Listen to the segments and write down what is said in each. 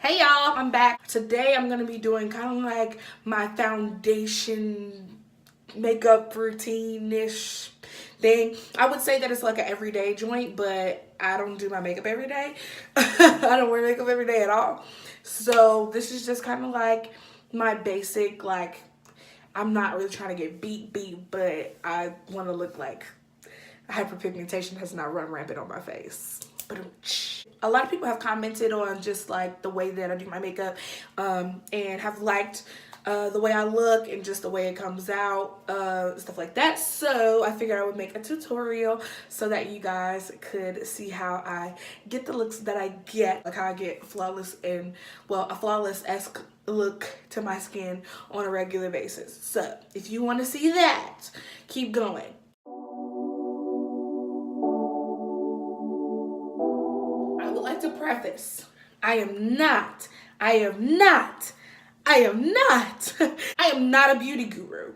Hey y'all, I'm back. Today I'm gonna be doing kind of like my foundation makeup routine-ish thing. I would say that it's like an everyday joint, but I don't do my makeup every day. I don't wear makeup every day at all. So this is just kind of like my basic, like, I'm not really trying to get beat, but I want to look like hyperpigmentation has not run rampant on my face. But a lot of people have commented on just like the way that I do my makeup, and have liked the way I look and just the way it comes out, stuff like that. So I figured I would make a tutorial so that you guys could see how I get the looks that I get, like how I get flawless and, well, a flawless-esque look to my skin on a regular basis. So if you want to see that, keep going. I would like to preface, I am not, I am not, I am not, I am not a beauty guru.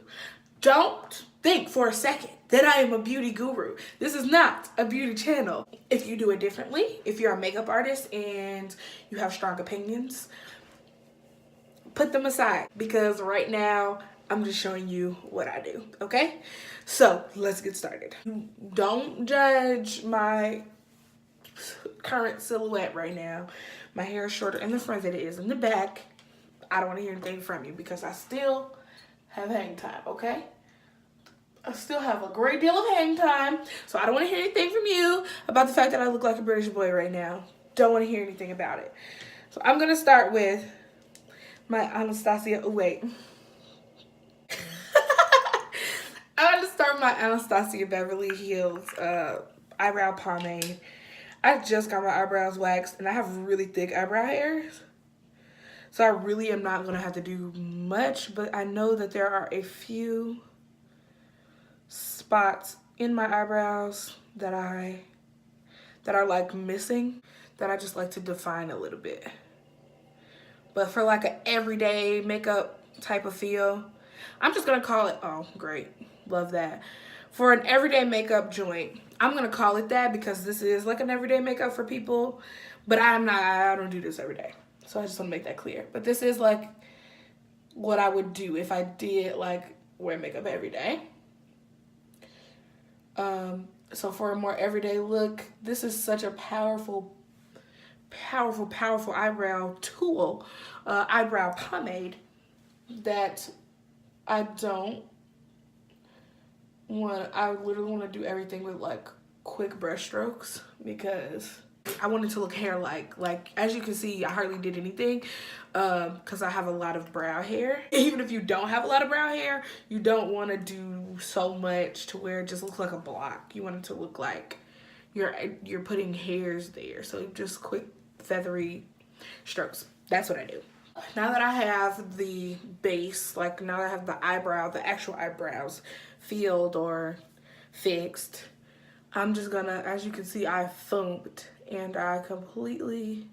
Don't think for a second that I am a beauty guru. This is not a beauty channel. If you do it differently, if you're a makeup artist and you have strong opinions, put them aside, because right now I'm just showing you what I do, okay? So let's get started. Don't judge my current silhouette right now. My hair is shorter in the front than it is in the back. I don't want to hear anything from you because I still have hang time, okay? I still have a great deal of hang time, so I don't want to hear anything from you about the fact that I look like a British boy right now. Don't want to hear anything about it. So I'm going to start with my Anastasia, oh wait. I'm going to start with my Anastasia Beverly Hills eyebrow pomade. I just got my eyebrows waxed and I have really thick eyebrow hairs. So I really am not going to have to do much, but I know that there are a few spots in my eyebrows that are like missing, that I just like to define a little bit. But for like an everyday makeup type of feel, I'm just going to call it, oh great, love that. For an everyday makeup joint, I'm going to call it that because this is like an everyday makeup for people, but I don't do this every day. So I just want to make that clear. But this is like what I would do if I did like wear makeup every day. So for a more everyday look, this is such a powerful eyebrow tool, eyebrow pomade, that I literally want to do everything with like quick brush strokes because I wanted to look hair-like. Like, as you can see, I hardly did anything because I have a lot of brow hair. Even if you don't have a lot of brow hair, you don't want to do so much to where it just looks like a block. You want it to look like you're putting hairs there. So just quick, feathery strokes. That's what I do. Now that I have the base, like now that I have the actual eyebrows filled or fixed, I'm just gonna, as you can see, I foamed and I completely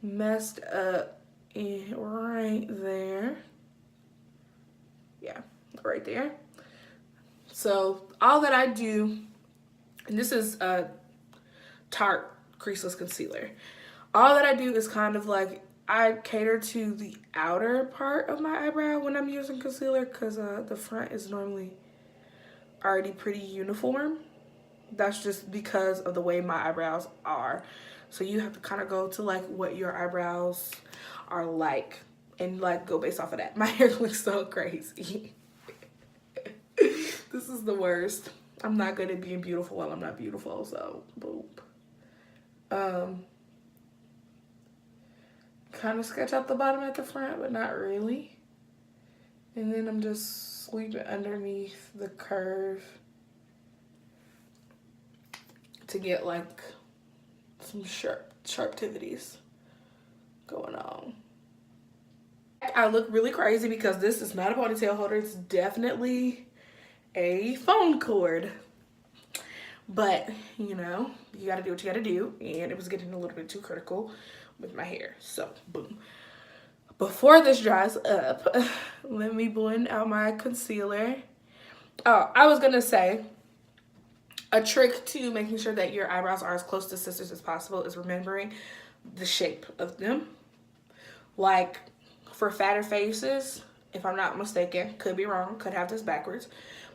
messed up right there. Yeah, right there. So all that I do, and this is a Tarte Creaseless Concealer. All that I do is kind of like, I cater to the outer part of my eyebrow when I'm using concealer because the front is normally already pretty uniform. That's just because of the way my eyebrows are. So you have to kind of go to like what your eyebrows are like and like go based off of that. My hair looks so crazy. This is the worst. I'm not good at being beautiful while I'm not beautiful, so boop. Kind of sketch out the bottom at the front, but not really. And then I'm just sweeping underneath the curve to get like some sharptivities going on. I look really crazy because this is not a ponytail holder. It's definitely a phone cord. But, you know, you gotta do what you gotta do. And it was getting a little bit too critical with my hair. So, boom. Before this dries up, let me blend out my concealer. Oh, I was gonna say, a trick to making sure that your eyebrows are as close to sisters as possible is remembering the shape of them. Like for fatter faces, if I'm not mistaken, could be wrong, could have this backwards,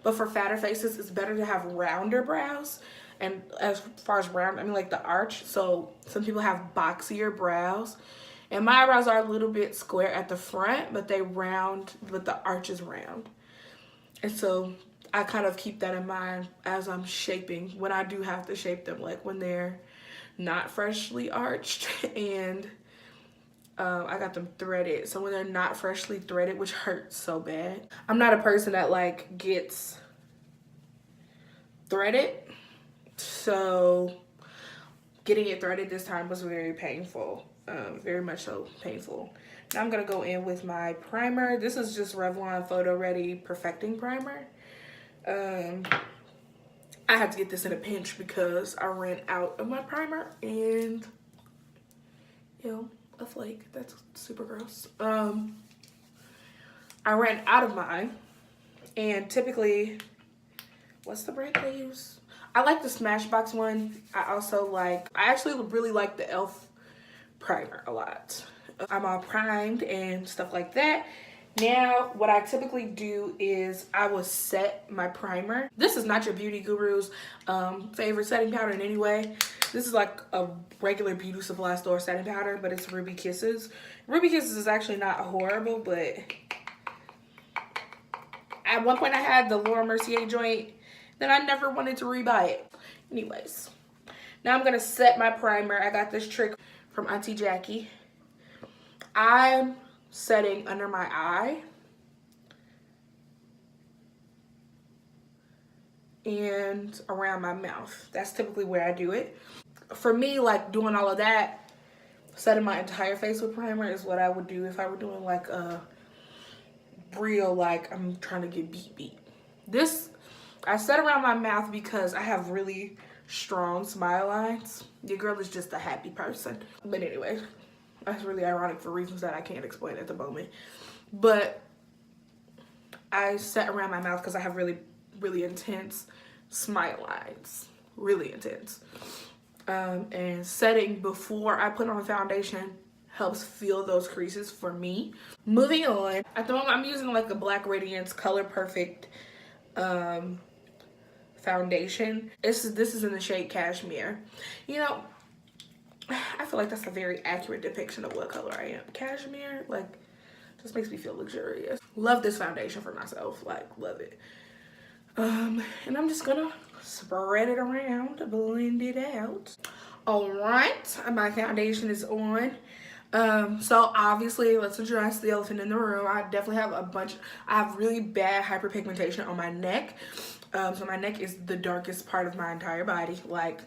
but for fatter faces, it's better to have rounder brows. And as far as round, I mean like the arch. So some people have boxier brows. And my eyebrows are a little bit square at the front, but they round, but the arch is round. And so I kind of keep that in mind as I'm shaping, when I do have to shape them, like when they're not freshly arched and I got them threaded. So when they're not freshly threaded, which hurts so bad. I'm not a person that like gets threaded. So getting it threaded this time was very painful. Very much so painful. Now I'm gonna go in with my primer. This is just Revlon Photo Ready Perfecting Primer. I had to get this in a pinch because I ran out of my primer and, you know, a flake. That's super gross. I ran out of mine, and typically, what's the brand they use? I like the Smashbox one. I actually really like the e.l.f. primer a lot. I'm all primed and stuff like that. Now, what I typically do is I will set my primer. This is not your Beauty Guru's favorite setting powder in any way. This is like a regular beauty supply store setting powder, but it's Ruby Kisses. Ruby Kisses is actually not horrible, but at one point I had the Laura Mercier joint, then I never wanted to rebuy it. Anyways, now I'm gonna set my primer. I got this trick from Auntie Jackie. I'm setting under my eye and around my mouth. That's typically where I do it. For me, like doing all of that, setting my entire face with primer is what I would do if I were doing like a real, like I'm trying to get beat. This, I set around my mouth because I have really strong smile lines. Your girl is just a happy person. But anyway, that's really ironic for reasons that I can't explain at the moment. But I set around my mouth because I have really, really intense smile lines. Really intense. And setting before I put on foundation helps fill those creases for me. Moving on, at the moment I'm using like a Black Radiance Color Perfect foundation. This is in the shade Cashmere. You know, I feel like that's a very accurate depiction of what color I am. Cashmere, like, just makes me feel luxurious. Love this foundation for myself, like, love it. And I'm just gonna spread it around, blend it out. All right, my foundation is on. So obviously, let's address the elephant in the room. I definitely have I have really bad hyperpigmentation on my neck. So my neck is the darkest part of my entire body. Like,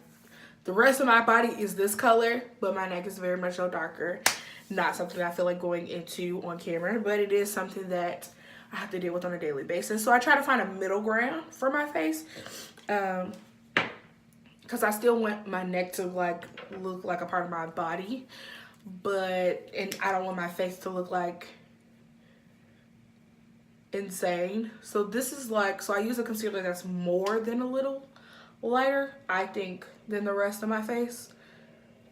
the rest of my body is this color, but my neck is very much so darker. Not something I feel like going into on camera, but it is something that I have to deal with on a daily basis. So I try to find a middle ground for my face. Because I still want my neck to like look like a part of my body, and I don't want my face to look like insane. So this is like, so I use a concealer that's more than a little lighter, I think, than the rest of my face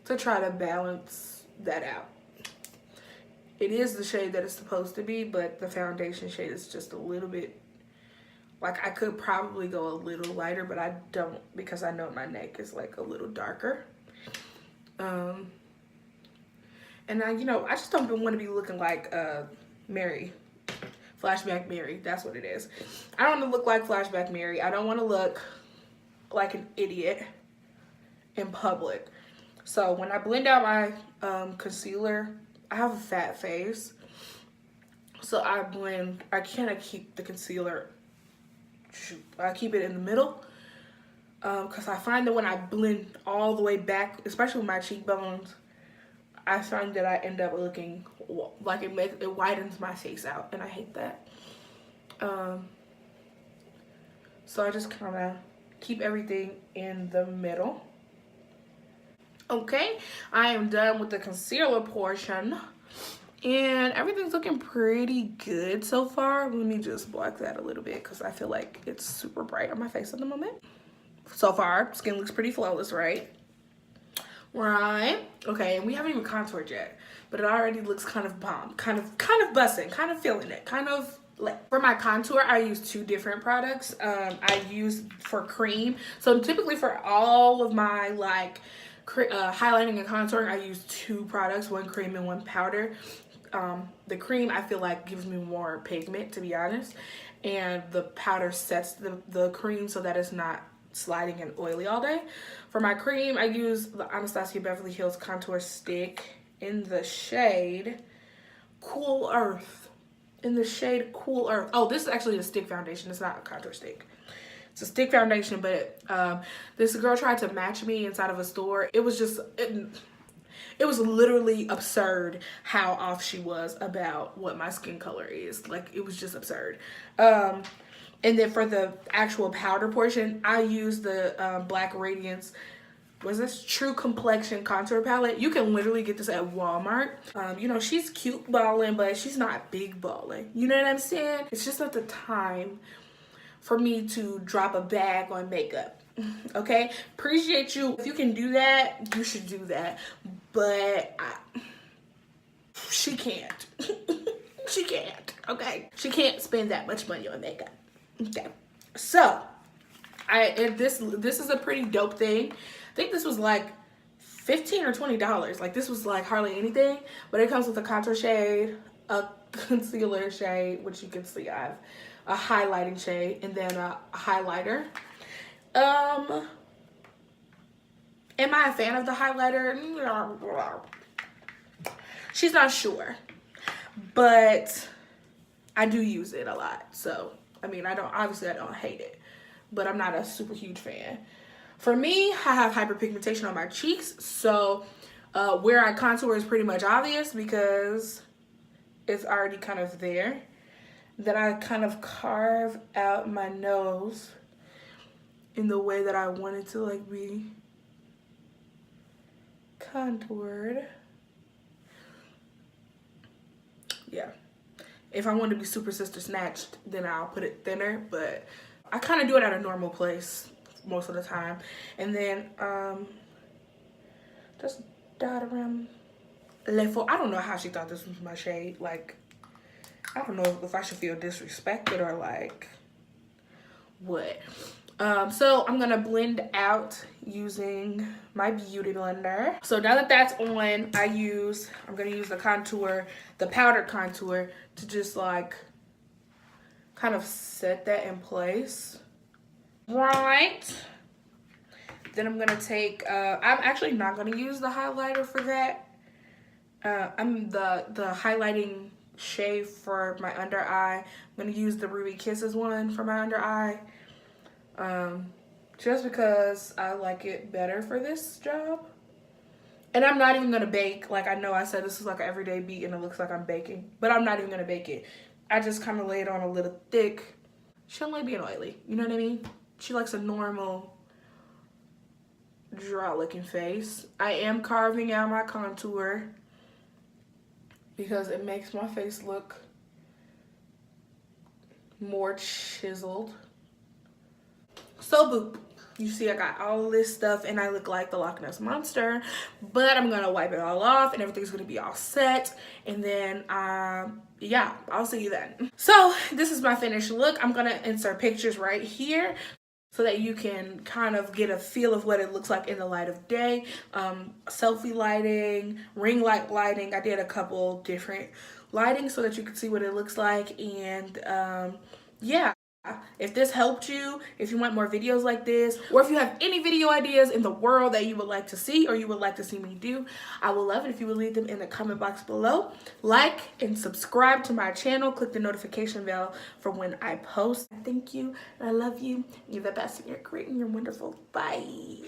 to try to balance that out. It is the shade that it's supposed to be, but the foundation shade is just a little bit, like, I could probably go a little lighter, but I don't, because I know my neck is like a little darker. And I, you know, I just don't want to be looking like Mary, Flashback Mary. That's what it is. I don't want to look like Flashback Mary. I don't want to look like an idiot in public. So when I blend out my concealer, I have a fat face, so I kind of keep the concealer, I keep it in the middle, because I find that when I blend all the way back, especially with my cheekbones, I find that I end up looking like it widens my face out, and I hate that. So I just kind of keep everything in the middle. Okay, I am done with the concealer portion, and everything's looking pretty good so far. Let me just block that a little bit because I feel like it's super bright on my face at the moment. So far, skin looks pretty flawless, right? Right. Okay, and we haven't even contoured yet, but it already looks kind of bomb, kind of busting, kind of feeling it, kind of like. For my contour, I use two different products. I use for cream. So typically for all of my like highlighting and contouring, I use two products, one cream and one powder. The cream I feel like gives me more pigment, to be honest, and the powder sets the cream so that it's not sliding and oily all day. For my cream, I use the Anastasia Beverly Hills Contour Stick in the shade Cool Earth. In the shade Cool Earth. Oh, this is actually a stick foundation. It's not a contour stick. It's a stick foundation, but this girl tried to match me inside of a store. It was just, it was literally absurd how off she was about what my skin color is. Like, it was just absurd. And then for the actual powder portion, I use the Black Radiance, was this True Complexion Contour Palette. You can literally get this at Walmart. You know, she's cute balling, but she's not big balling. You know what I'm saying? It's just not the time for me to drop a bag on makeup. Okay? Appreciate you. If you can do that, you should do that. But she can't. She can't, okay? She can't spend that much money on makeup. Okay, so this is a pretty dope thing. I think this was like $15 or $20. Like, this was like hardly anything, but it comes with a contour shade, a concealer shade, which you can see I have a highlighting shade, and then a highlighter. Am I a fan of the highlighter? She's not sure, but I do use it a lot. So I mean, I don't hate it, but I'm not a super huge fan. For me, I have hyperpigmentation on my cheeks, so where I contour is pretty much obvious because it's already kind of there. Then I kind of carve out my nose in the way that I want it to like be contoured. Yeah. If I want to be super sister snatched, then I'll put it thinner, but I kind of do it at a normal place most of the time. And then just dot around level. I don't know how she thought this was my shade. Like, I don't know if I should feel disrespected or like what. So I'm gonna blend out using my beauty blender. So now that that's on, I'm gonna use the contour, the powder contour, to just like kind of set that in place. Right. Then I'm gonna take, I'm actually not gonna use the highlighter for that. I'm the highlighting shade for my under eye. I'm gonna use the Ruby Kisses one for my under eye. Just because I like it better for this job. And I'm not even gonna bake. Like, I know I said this is like an everyday beat and it looks like I'm baking, but I'm not even gonna bake it. I just kind of lay it on a little thick. She don't like being oily, you know what I mean? She likes a normal, dry looking face. I am carving out my contour because it makes my face look more chiseled. So boop, you see I got all this stuff and I look like the Loch Ness Monster, but I'm gonna wipe it all off and everything's gonna be all set. And then, yeah, I'll see you then. So this is my finished look. I'm gonna insert pictures right here so that you can kind of get a feel of what it looks like in the light of day. Selfie lighting, ring light lighting. I did a couple different lighting so that you can see what it looks like. And yeah. If this helped you, if you want more videos like this, or if you have any video ideas in the world that you would like to see or you would like to see me do, I would love it if you would leave them in the comment box below. Like and subscribe to my channel. Click the notification bell for when I post. Thank you. I love you. You're the best. You're great and you're wonderful. Bye.